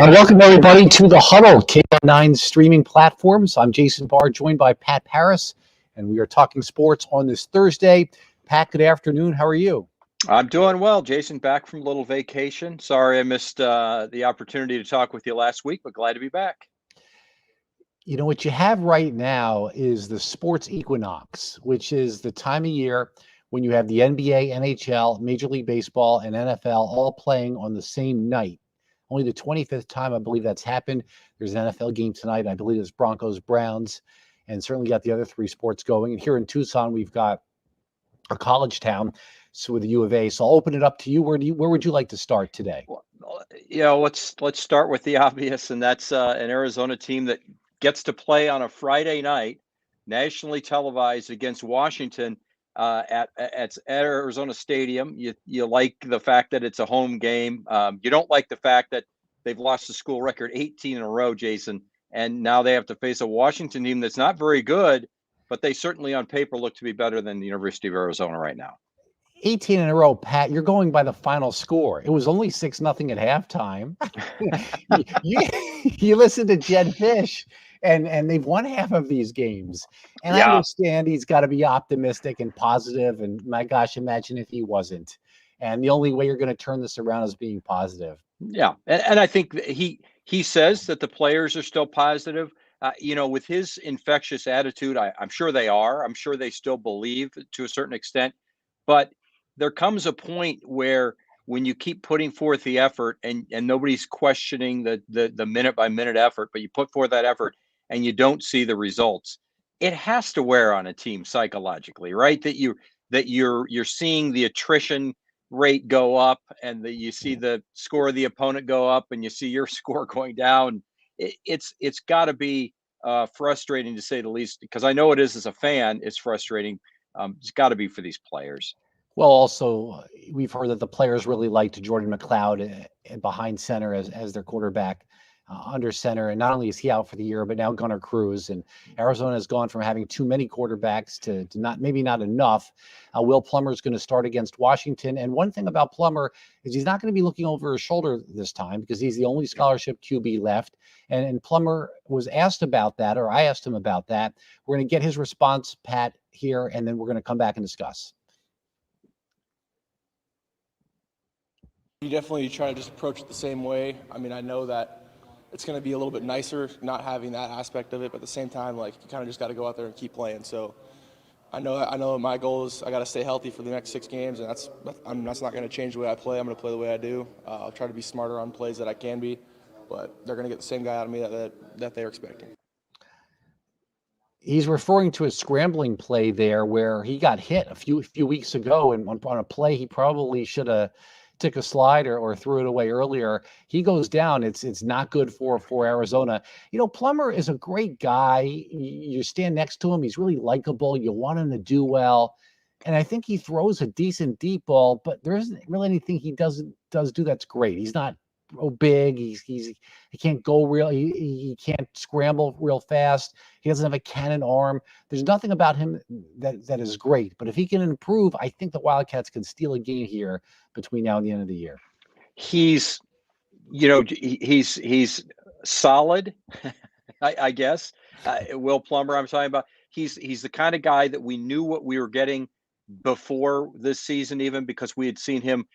Welcome everybody to the Huddle, KGUN streaming platforms. I'm Jason Barr, joined by Pat Parris, and we are talking sports on this Thursday. Pat, good afternoon. How are you? I'm doing well, Jason. Back from a little vacation. Sorry I missed the opportunity to talk with you last week, but glad to be back. You know, what you have right now is the sports equinox, which is the time of year when you have the NBA, NHL, Major League Baseball, and NFL all playing on the same night. Only the 25th time I believe that's happened. There's an NFL game tonight. I believe it's Broncos, Browns, and certainly got the other three sports going. And here in Tucson, we've got a college town, so with the U of A. So I'll open it up to you. Where would you like to start today? Well, let's start with the obvious, and that's an Arizona team that gets to play on a Friday night, nationally televised against Washington at Arizona Stadium. You like the fact that it's a home game. You don't like the fact that they've lost the school record 18 in a row, Jason, and now they have to face a Washington team that's not very good, but they certainly on paper look to be better than the University of Arizona right now. 18 in a row, Pat. You're going by the final score. It was only 6-0 at halftime. you listen to Jed Fish, and they've won half of these games. And I understand he's got to be optimistic and positive. And my gosh, imagine if he wasn't. And the only way you're going to turn this around is being positive. Yeah, and I think he says that the players are still positive. With his infectious attitude, I'm sure they are. I'm sure they still believe to a certain extent, but there comes a point where when you keep putting forth the effort and nobody's questioning the minute by minute effort, but you put forth that effort and you don't see the results, it has to wear on a team psychologically, right? That you're seeing the attrition rate go up and that you see the score of the opponent go up and you see your score going down. It's got to be frustrating, to say the least, because I know it is as a fan. It's frustrating. It's got to be for these players. Well, also, we've heard that the players really liked Jordan McLeod behind center as their quarterback, under center. And not only is he out for the year, but now Gunnar Cruz. And Arizona has gone from having too many quarterbacks to maybe not enough. Will Plummer is going to start against Washington. And one thing about Plummer is he's not going to be looking over his shoulder this time because he's the only scholarship QB left. And Plummer was asked about that, or I asked him about that. We're going to get his response, Pat, here, and then we're going to come back and discuss. You definitely try to just approach it the same way. I mean, I know that it's going to be a little bit nicer not having that aspect of it, but at the same time, like, you kind of just got to go out there and keep playing. So I know my goal is I got to stay healthy for the next 6 games, and that's not going to change the way I play. I'm going to play the way I do. I'll try to be smarter on plays that I can be, but they're going to get the same guy out of me that they're expecting. He's referring to a scrambling play there where he got hit a few weeks ago, and on a play he probably should have took a slide or threw it away earlier. He goes down. It's not good for Arizona. You know, Plummer is a great guy. You stand next to him. He's really likable. You want him to do well. And I think he throws a decent deep ball, but there isn't really anything he does do that's great. He's not big. He can't go real. He can't scramble real fast. He doesn't have a cannon arm. There's nothing about him that is great. But if he can improve, I think the Wildcats can steal a game here between now and the end of the year. He's solid, I guess. Will Plummer, I'm talking about. He's the kind of guy that we knew what we were getting before this season, even because we had seen him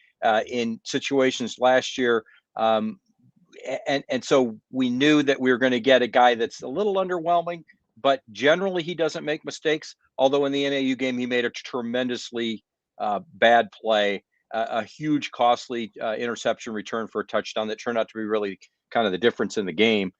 in situations last year. And so we knew that we were going to get a guy that's a little underwhelming, but generally he doesn't make mistakes. Although in the NAU game, he made a tremendously bad play, a huge costly interception return for a touchdown that turned out to be really kind of the difference in the game.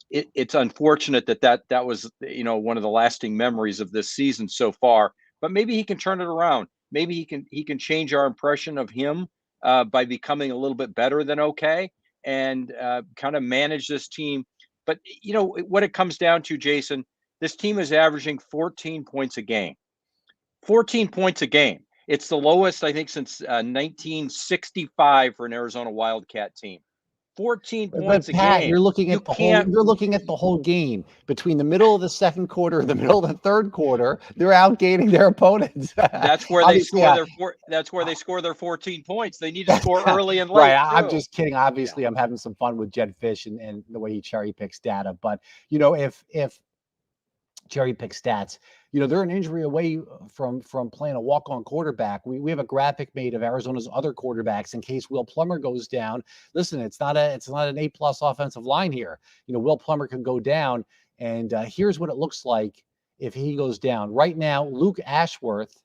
It's unfortunate that was, one of the lasting memories of this season so far, but maybe he can turn it around. Maybe he can change our impression of him by becoming a little bit better than okay and kind of manage this team. But, what it comes down to, Jason, this team is averaging 14 points a game. 14 points a game. It's the lowest, I think, since 1965 for an Arizona Wildcat team. 14 But points a Pat, game. you're looking You at the whole. can't. You're looking at the whole game between the middle of the second quarter and the middle of the third quarter. They're outgaining their opponents. That's where they Obviously, score that's where they score their 14 points. They need to score early and right. late I'm too. just kidding. Obviously, I'm having some fun with Jed Fish and the way he cherry picks data. But if cherry pick stats, they're an injury away from playing a walk-on quarterback. We have a graphic made of Arizona's other quarterbacks in case Will Plummer goes down. Listen, it's not an A+ offensive line here. Will Plummer can go down, and here's what it looks like if he goes down. Right now, Luke Ashworth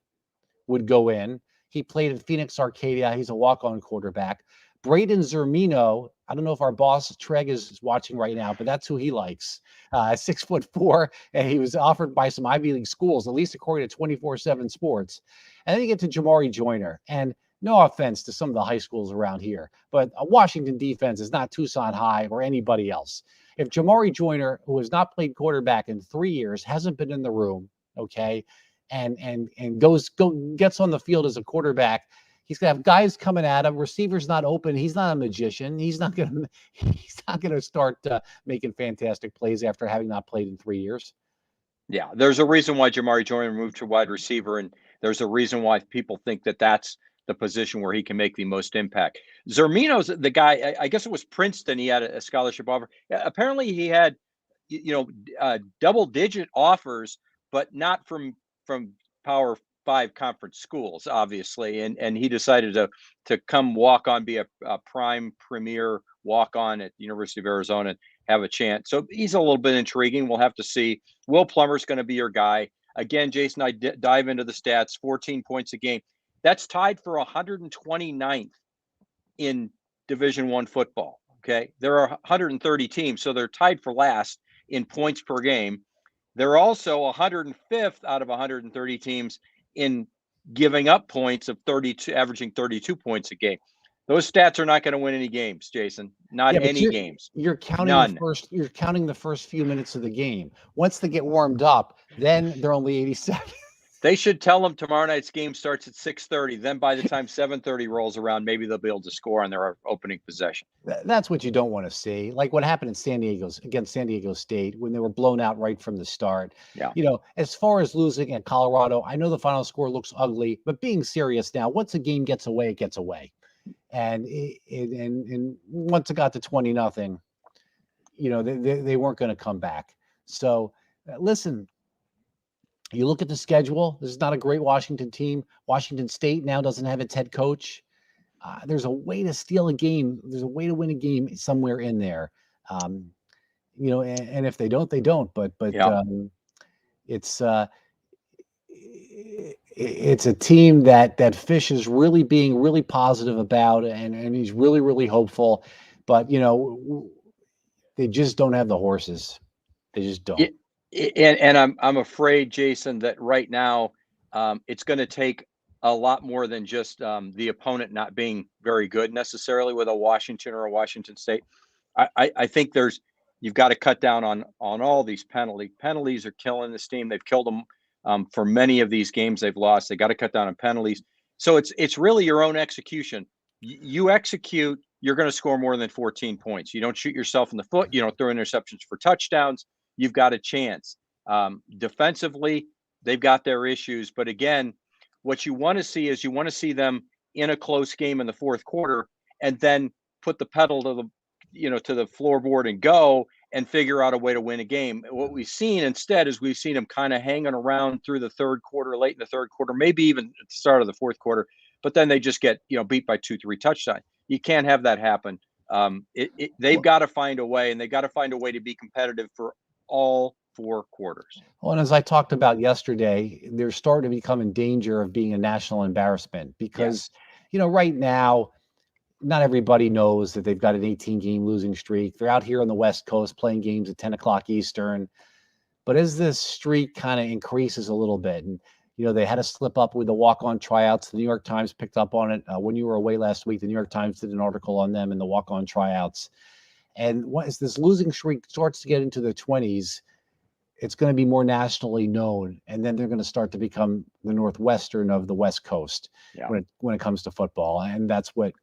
would go in. He played at Phoenix Arcadia. He's a walk-on quarterback. Braden Zermino, I don't know if our boss Treg is watching right now, but that's who he likes. 6'4", and he was offered by some Ivy League schools, at least according to 24/7 Sports. And then you get to Jamari Joyner. And no offense to some of the high schools around here, but a Washington defense is not Tucson High or anybody else. If Jamari Joyner, who has not played quarterback in 3 years, hasn't been in the room, okay, and gets on the field as a quarterback, he's gonna have guys coming at him. Receivers not open. He's not a magician. He's not gonna start making fantastic plays after having not played in 3 years. Yeah, there's a reason why Jamari Joyner moved to wide receiver, and there's a reason why people think that that's the position where he can make the most impact. Zermino's the guy. I guess it was Princeton. He had a scholarship offer. Apparently, he had double-digit offers, but not from Power 5 conference schools, obviously, and he decided to come walk on, be a prime premier walk on at the University of Arizona and have a chance. So he's a little bit intriguing. We'll have to see. Will Plummer's going to be your guy again. Jason, I dive into the stats: 14 points a game. That's tied for 129th in Division I football. Okay, there are 130 teams, so they're tied for last in points per game. They're also 105th out of 130 teams in giving up points of 32, averaging 32 points a game. Those stats are not going to win any games, Jason. Not any games. You're counting None. You're counting the first few minutes of the game. Once they get warmed up, then they're only 87. They should tell them tomorrow night's game starts at 6:30. Then by the time 7:30 rolls around, maybe they'll be able to score on their opening possession. That's what you don't want to see. Like what happened in against San Diego State when they were blown out right from the start. Yeah. As far as losing at Colorado, I know the final score looks ugly, but being serious now, once a game gets away, it gets away. And once it got to 20-0, they weren't going to come back. So listen, you look at the schedule. This is not a great Washington team. Washington State now doesn't have its head coach. There's a way to steal a game. There's a way to win a game somewhere in there. And if they don't, they don't. But yeah. It's a team that Fish is really being really positive about, and he's really, really hopeful. But they just don't have the horses. They just don't. And I'm afraid, Jason, that right now it's going to take a lot more than just the opponent not being very good necessarily with a Washington or a Washington State. I think you've got to cut down on all these penalties. Penalties are killing this team. They've killed them for many of these games they've lost. They got to cut down on penalties. So it's really your own execution. You execute, you're going to score more than 14 points. You don't shoot yourself in the foot. You don't throw interceptions for touchdowns. You've got a chance. Defensively, they've got their issues. But again, what you want to see is them in a close game in the fourth quarter and then put the pedal to the floorboard and go and figure out a way to win a game. What we've seen instead is we've seen them kind of hanging around through the third quarter, late in the third quarter, maybe even at the start of the fourth quarter, but then they just get beat by 2-3 touchdowns. You can't have that happen. They've got to find a way, and they've got to find a way to be competitive for all 4 quarters. Well, and as I talked about yesterday, they're starting to become in danger of being a national embarrassment because, right now, not everybody knows that they've got an 18-game losing streak. They're out here on the West Coast playing games at 10 o'clock Eastern. But as this streak kind of increases a little bit, and, they had to slip up with the walk-on tryouts. The New York Times picked up on it. When you were away last week, the New York Times did an article on them and the walk-on tryouts. And as this losing streak starts to get into the 20s, it's going to be more nationally known, and then they're going to start to become the Northwestern of the West Coast when it comes to football, and that's what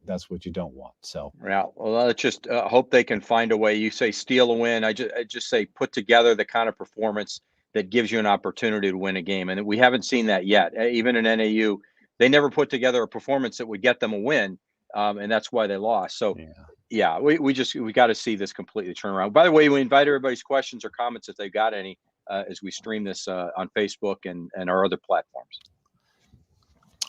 you don't want. So yeah, well, let's just hope they can find a way. You say steal a win. I just say put together the kind of performance that gives you an opportunity to win a game, and we haven't seen that yet. Even in NAU, they never put together a performance that would get them a win, and that's why they lost. So. Yeah, we got to see this completely turn around. By the way, we invite everybody's questions or comments if they've got any as we stream this on Facebook and our other platforms.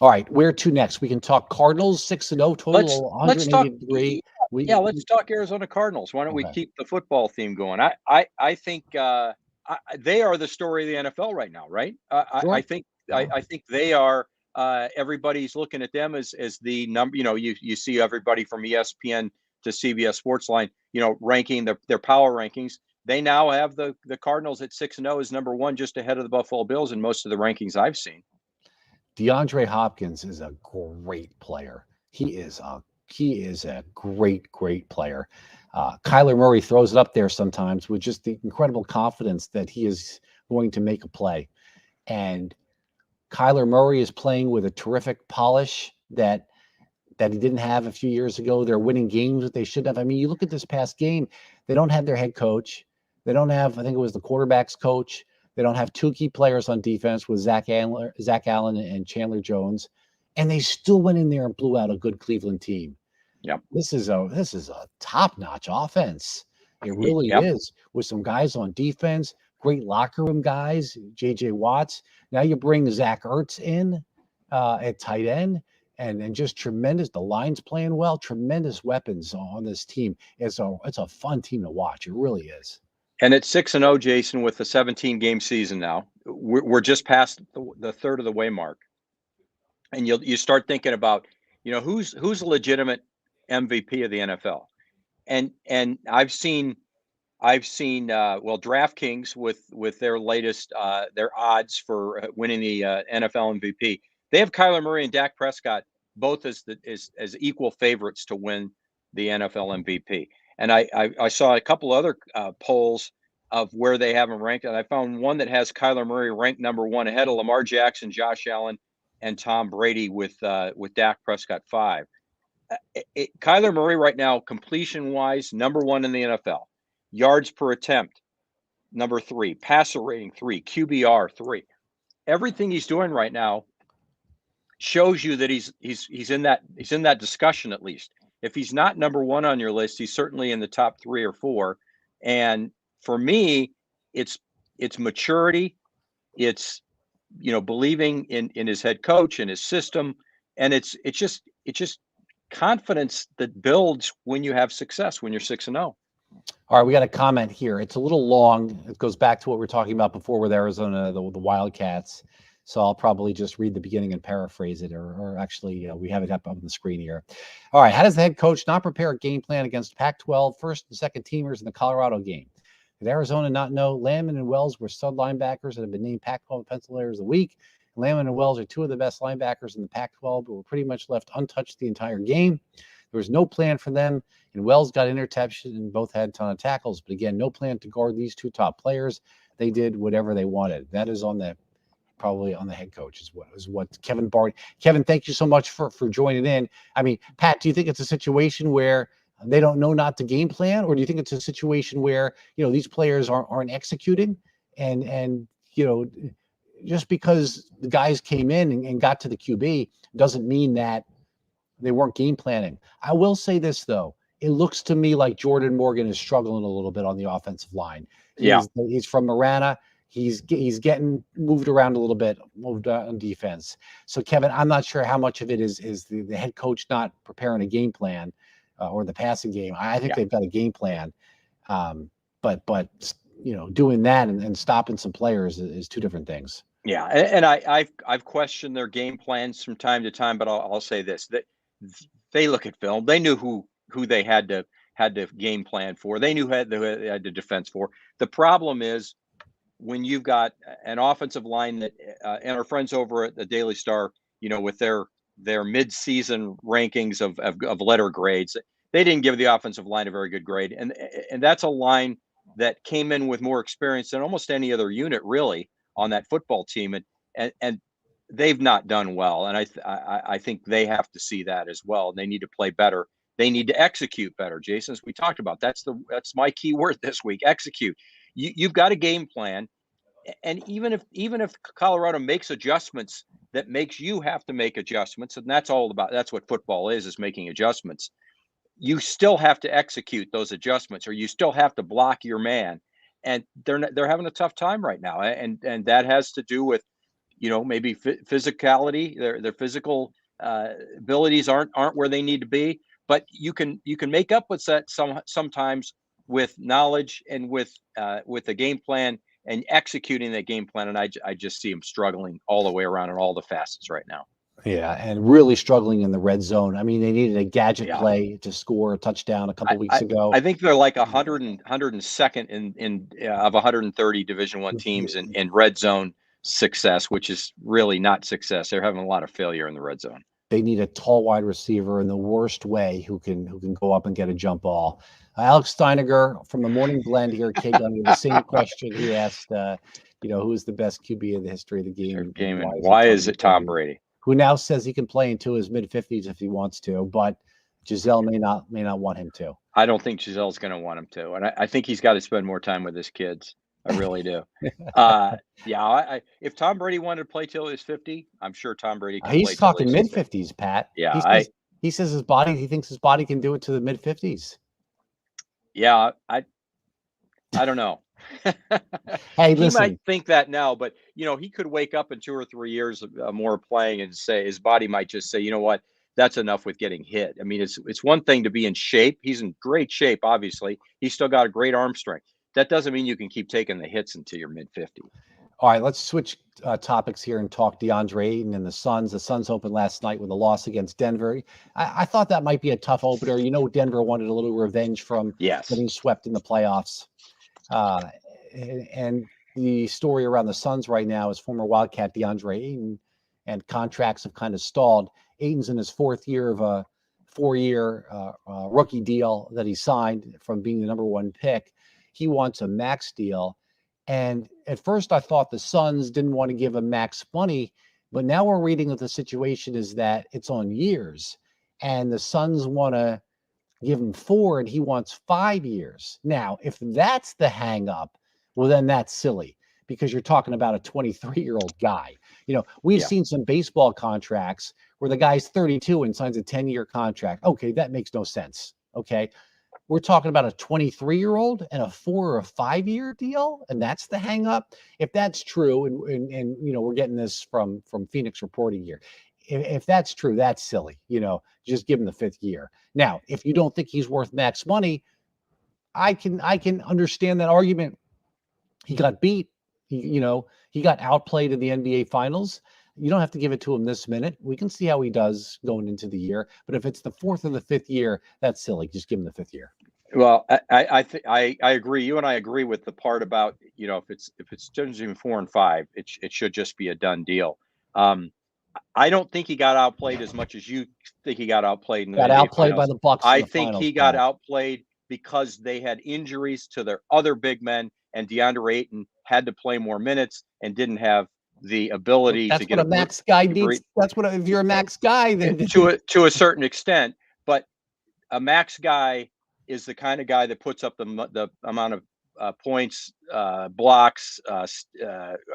All right, where to next? We can talk Cardinals 6-0 total, 183. Let's talk Arizona Cardinals. Why don't we keep the football theme going? I think they are the story of the NFL right now, right? Sure. I think they are. Everybody's looking at them as the number. You see everybody from ESPN to CBS Sportsline, ranking their power rankings. They now have the Cardinals at 6-0 as number one, just ahead of the Buffalo Bills in most of the rankings I've seen. DeAndre Hopkins is a great player. He is a great player. Kyler Murray throws it up there sometimes with just the incredible confidence that he is going to make a play. And Kyler Murray is playing with a terrific polish that he didn't have a few years ago. They're winning games that they should have. I mean, you look at this past game, they don't have their head coach. They don't have, I think it was the quarterback's coach. They don't have two key players on defense with Zach Allen and Chandler Jones. And they still went in there and blew out a good Cleveland team. Yep. This is a top-notch offense. It really is, with some guys on defense, great locker room guys, J.J. Watts. Now you bring Zach Ertz in at tight end. And just tremendous. The line's playing well. Tremendous weapons on this team. It's a fun team to watch. It really is. And at 6-0, Jason, with the 17-game season now, we're just past the third of the way mark, and you start thinking about who's a legitimate MVP of the NFL, and I've seen DraftKings with their latest their odds for winning the NFL MVP. They have Kyler Murray and Dak Prescott both as equal favorites to win the NFL MVP. And I saw a couple other polls of where they have them ranked, and I found one that has Kyler Murray ranked number one ahead of Lamar Jackson, Josh Allen, and Tom Brady with Dak Prescott 5. Kyler Murray right now, completion wise, number one in the NFL. Yards per attempt, number 3. Passer rating 3. QBR 3. Everything he's doing right now shows you that he's in that discussion at least. If he's not number one on your list, he's certainly in the top 3 or 4. And for me, it's maturity, it's believing in his head coach and his system, and it's just confidence that builds when you have success, when you're 6-0. All right, we got a comment here. It's a little long. It goes back to what we were talking about before with Arizona, the Wildcats. So I'll probably just read the beginning and paraphrase it, or actually we have it up on the screen here. All right, how does the head coach not prepare a game plan against Pac-12 first and second teamers in the Colorado game? Did Arizona not know Landman and Wells were stud linebackers that have been named Pac-12 Defensive Players of the Week? Landman and Wells are two of the best linebackers in the Pac-12, but were pretty much left untouched the entire game. There was no plan for them, and Wells got interception and both had a ton of tackles. But again, no plan to guard these two top players. They did whatever they wanted. That is probably on the head coach is what Kevin Barr. Kevin, thank you so much for joining in. I mean, Pat, do you think it's a situation where they don't know not to game plan, or do you think it's a situation where these players aren't executing, and just because the guys came in and got to the QB doesn't mean that they weren't game planning? I will say this though, it looks to me like Jordan Morgan is struggling a little bit on the offensive line. He's from Marana. He's getting moved around a little bit, moved on defense. So, Kevin, I'm not sure how much of it is the head coach not preparing a game plan or the passing game. I think they've got a game plan, but doing that and stopping some players is two different things. Yeah, and I've questioned their game plans from time to time, but I'll say this: that they look at film, they knew who they had to game plan for. They knew who they had to defense for. The problem is, when you've got an offensive line that, and our friends over at the Daily Star, with their mid-season rankings of letter grades, they didn't give the offensive line a very good grade, and that's a line that came in with more experience than almost any other unit really on that football team, and they've not done well. And I think they have to see that as well. They need to play better. They need to execute better, Jason, as we talked about. That's my key word this week: execute. You've got a game plan, and even if Colorado makes adjustments that makes you have to make adjustments, and that's what football is making adjustments. You still have to execute those adjustments, or you still have to block your man, and they're having a tough time right now, and that has to do with, maybe physicality. Their physical abilities aren't where they need to be, but you can make up with that sometimes with knowledge and with a game plan and executing that game plan. And I just see them struggling all the way around in all the facets right now. Yeah, and really struggling in the red zone. I mean, they needed a gadget play to score a touchdown a couple weeks ago. I think they're like 102nd in of 130 Division I teams in red zone success, which is really not success. They're having a lot of failure in the red zone. They need a tall wide receiver in the worst way who can go up and get a jump ball. Alex Steiniger from the Morning Blend here at KGUN, the same question he asked. Who's the best QB in the history of the game? Why is it Tom Brady? Who now says he can play into his mid-50s if he wants to, but Giselle may not want him to. I don't think Giselle's going to want him to, and I think he's got to spend more time with his kids. I really do. If Tom Brady wanted to play till he's 50, I'm sure Tom Brady can. He's talking mid-50s, Pat. Yeah, he says he thinks his body can do it to the mid-50s. Yeah, I don't know. Hey, he listen. might think that now, but he could wake up in 2 or 3 years more playing and say his body might just say, you know what, that's enough with getting hit. I mean, it's one thing to be in shape. He's in great shape, obviously. He's still got a great arm strength. That doesn't mean you can keep taking the hits until you're mid-50. All right, let's switch topics here and talk DeAndre Ayton and the Suns. The Suns opened last night with a loss against Denver. I thought that might be a tough opener. Denver wanted a little revenge from getting swept in the playoffs. And the story around the Suns right now is former Wildcat DeAndre Ayton, and contracts have kind of stalled. Ayton's in his fourth year of a 4-year rookie deal that he signed from being the number 1 pick. He wants a max deal. And at first I thought the Suns didn't want to give him max money, but now we're reading that the situation is that it's on years, and the Suns want to give him 4 and he wants 5 years. Now, if that's the hang up, well, then that's silly, because you're talking about a 23-year-old guy. We've seen some baseball contracts where the guy's 32 and signs a 10-year contract. Okay, that makes no sense. Okay. We're talking about a 23-year-old and a 4 or 5 year deal, and that's the hang up. If that's true, and we're getting this from Phoenix Reporting here. If that's true, that's silly. Just give him the 5th year. Now, if you don't think he's worth max money, I can understand that argument. He got beat. He got outplayed in the NBA Finals. You don't have to give it to him this minute. We can see how he does going into the year. But if it's the 4th or the 5th year, that's silly. Just give him the 5th year. Well, I agree. You and I agree with the part about if it's between 4 and 5, it should just be a done deal. I don't think he got outplayed as much as you think he got outplayed. Got outplayed by the Bucks. I think he got outplayed because they had injuries to their other big men, and DeAndre Ayton had to play more minutes and didn't have the ability to get a max guy needs. That's what, if you're a max guy, then to a certain extent. But a max guy is the kind of guy that puts up the amount of points, blocks,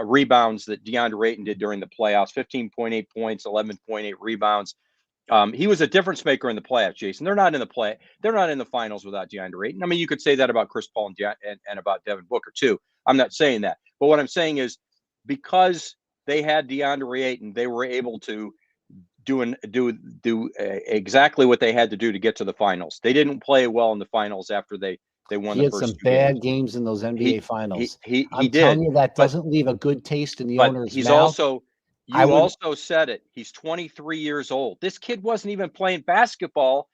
rebounds that DeAndre Ayton did during the playoffs. 15.8 points, 11.8 rebounds. He was a difference maker in the playoffs, Jason. They're not in the finals without DeAndre Ayton. I mean, you could say that about Chris Paul and about Devin Booker too. I'm not saying that, but what I'm saying is, because they had DeAndre Ayton, they were able to do exactly what they had to do to get to the finals. They didn't play well in the finals after they won the first 2 games. He had some bad games in those NBA finals. He I'm did. telling you, that doesn't leave a good taste in the owner's mouth. You also said it. He's 23 years old. This kid wasn't even playing basketball,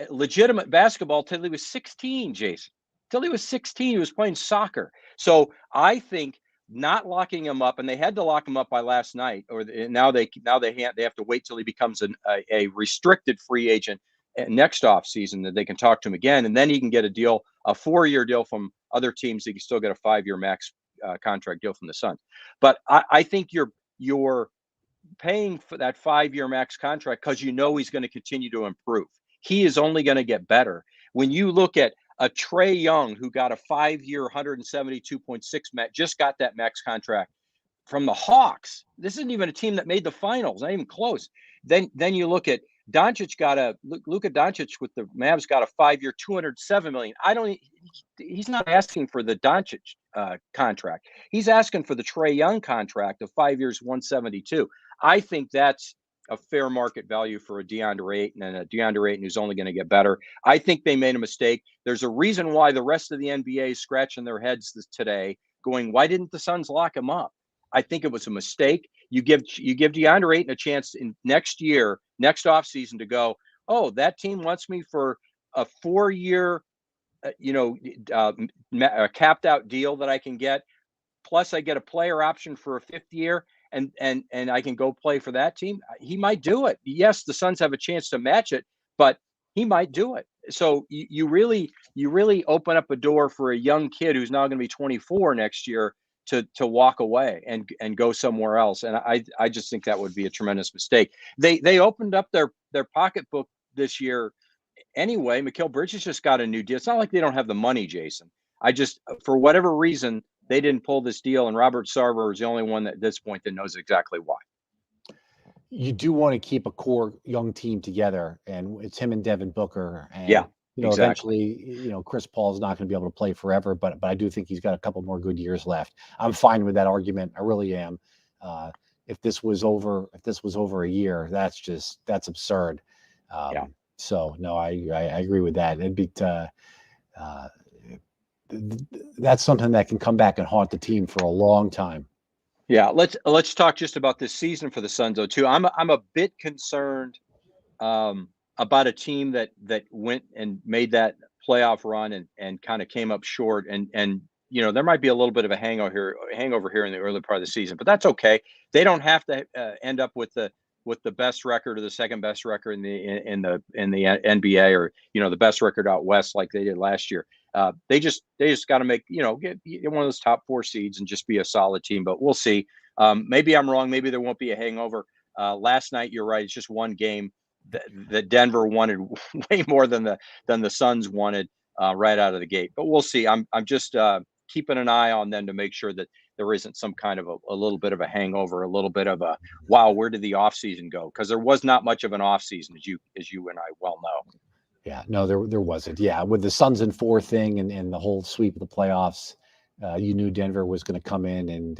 legitimate basketball, till he was 16, Jason. Till he was 16, he was playing soccer. So I think not locking him up, and they had to lock him up by last night, or now they have to wait till he becomes a restricted free agent next offseason, that they can talk to him again, and then he can get a 4-year deal from other teams that you still get a 5-year max contract deal from the Suns. But I think you're paying for that 5-year max contract because you know he's going to continue to improve. He is only going to get better. When you look at a Trae Young who got a 5-year, 172.6 max, just got that max contract from the Hawks. This isn't even a team that made the finals, not even close. Then you look at Doncic Luka Doncic with the Mavs got a 5-year, $207 million. He's not asking for the Doncic contract. He's asking for the Trae Young contract of 5 years, 172. I think that's a fair market value for a DeAndre Ayton, and a DeAndre Ayton who's only going to get better. I think they made a mistake. There's a reason why the rest of the NBA is scratching their heads today, going, why didn't the Suns lock him up? I think it was a mistake. You give DeAndre Ayton a chance in next offseason to go, oh, that team wants me for a 4-year, capped out deal that I can get. Plus I get a player option for a 5th year and I can go play for that team. He might do it. Yes, the Suns have a chance to match it, but he might do it. So you really open up a door for a young kid who's now going to be 24 next year to walk away and go somewhere else. And I just think that would be a tremendous mistake. They opened up their pocketbook this year anyway. Mikal Bridges just got a new deal. It's not like they don't have the money, Jason. For whatever reason, they didn't pull this deal, and Robert Sarver is the only one at this point that knows exactly why. You do want to keep a core young team together, and it's him and Devin Booker. And, exactly. Eventually, Chris Paul's not going to be able to play forever, but I do think he's got a couple more good years left. I'm fine with that argument. I really am. If this was over a year, that's absurd. So no, I agree with that. It'd be that's something that can come back and haunt the team for a long time. Yeah, let's talk just about this season for the Suns though too. I'm a bit concerned about a team that went and made that playoff run and kind of came up short, and there might be a little bit of a hangover here in the early part of the season, but that's okay. They don't have to end up with the best record or the second best record in the NBA, or the best record out west like they did last year. They just got to make get one of those top 4 seeds and just be a solid team. But we'll see. Maybe I'm wrong. Maybe there won't be a hangover. Last night, you're right. It's just one game that Denver wanted way more than the Suns wanted right out of the gate. But we'll see. I'm just keeping an eye on them to make sure that there isn't some kind of a little bit of a hangover, a little bit of a wow, where did the offseason go? Because there was not much of an offseason, as you and I well know. Yeah, no, there wasn't. Yeah, with the Suns in 4 thing and the whole sweep of the playoffs, you knew Denver was going to come in and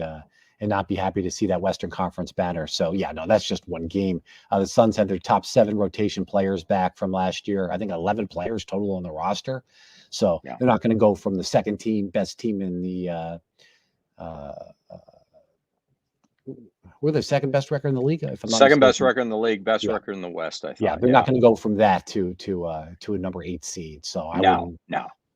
not be happy to see that Western Conference banner. So yeah, no, that's just one game. The Suns had their top 7 rotation players back from last year. I think 11 players total on the roster. So they're not going to go from the second team, best team in the we're the second best record in the league. If I'm not second mistaken. Best record in the league, best record in the West. I thought. Yeah, they're not going to go from that to a number 8 seed. So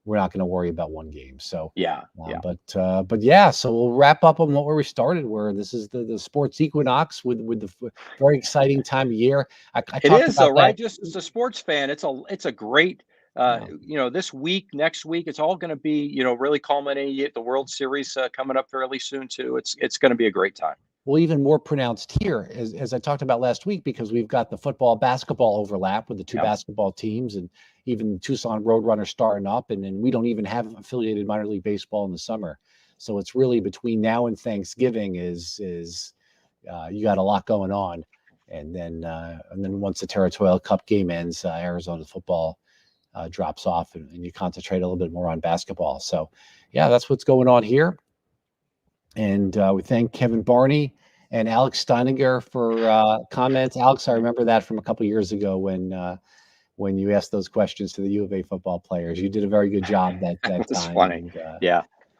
we're not going to worry about one game. So but yeah, so we'll wrap up on what we started. Where this is the sports equinox with the very exciting time of year. It is though, right? Just as a sports fan, it's a great. This week, next week, it's all going to be, really culminating at the World Series coming up fairly soon too. It's going to be a great time. Well, even more pronounced here, as I talked about last week, because we've got the football basketball overlap with the 2 basketball teams, and even Tucson Roadrunners starting up, and then we don't even have affiliated minor league baseball in the summer. So it's really between now and Thanksgiving is you got a lot going on, and then once the Territorial Cup game ends, Arizona football drops off, and you concentrate a little bit more on basketball. So yeah, that's what's going on here. And we thank Kevin Barney and Alex Steininger for comments. Alex, I remember that from a couple of years ago when you asked those questions to the U of A football players. You did a very good job that time. That's funny.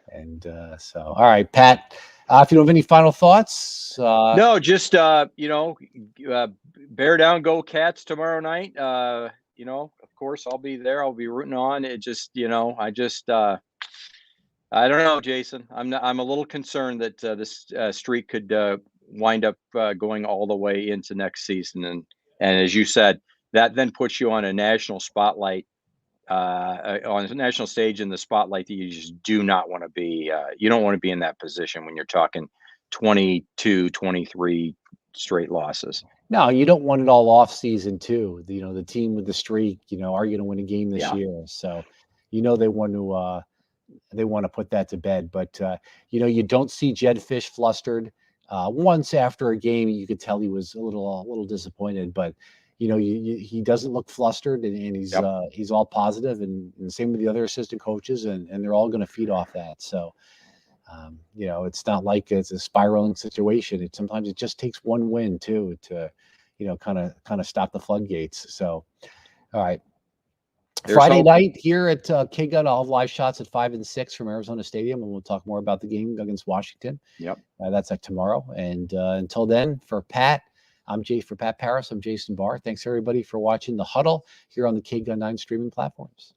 And so, all right, Pat, if you don't have any final thoughts. No, just, bear down, go Cats tomorrow night. Of course, I'll be there. I'll be rooting on. It just, I don't know, Jason. I'm a little concerned that this streak could wind up going all the way into next season. And as you said, that then puts you on a national spotlight on the national stage in the spotlight that you just do not want to be. You don't want to be in that position when you're talking 22, 23 straight losses. No, you don't want it all off season too. The team with the streak, are you going to win a game this Yeah. year? So, they want to put that to bed. But you don't see Jed Fish flustered. Once after a game, you could tell he was a little disappointed. But he doesn't look flustered, and he's all positive, and same with the other assistant coaches, and they're all going to feed off that. So. It's not like it's a spiraling situation. Sometimes it just takes one win too to, kind of stop the floodgates. So, all right. Friday night here at KGUN, I'll have live shots at 5 and 6 from Arizona Stadium, and we'll talk more about the game against Washington. Yep. That's like tomorrow. And until then, for Pat Parris, I'm Jason Barr. Thanks everybody for watching the Huddle here on the KGUN 9 streaming platforms.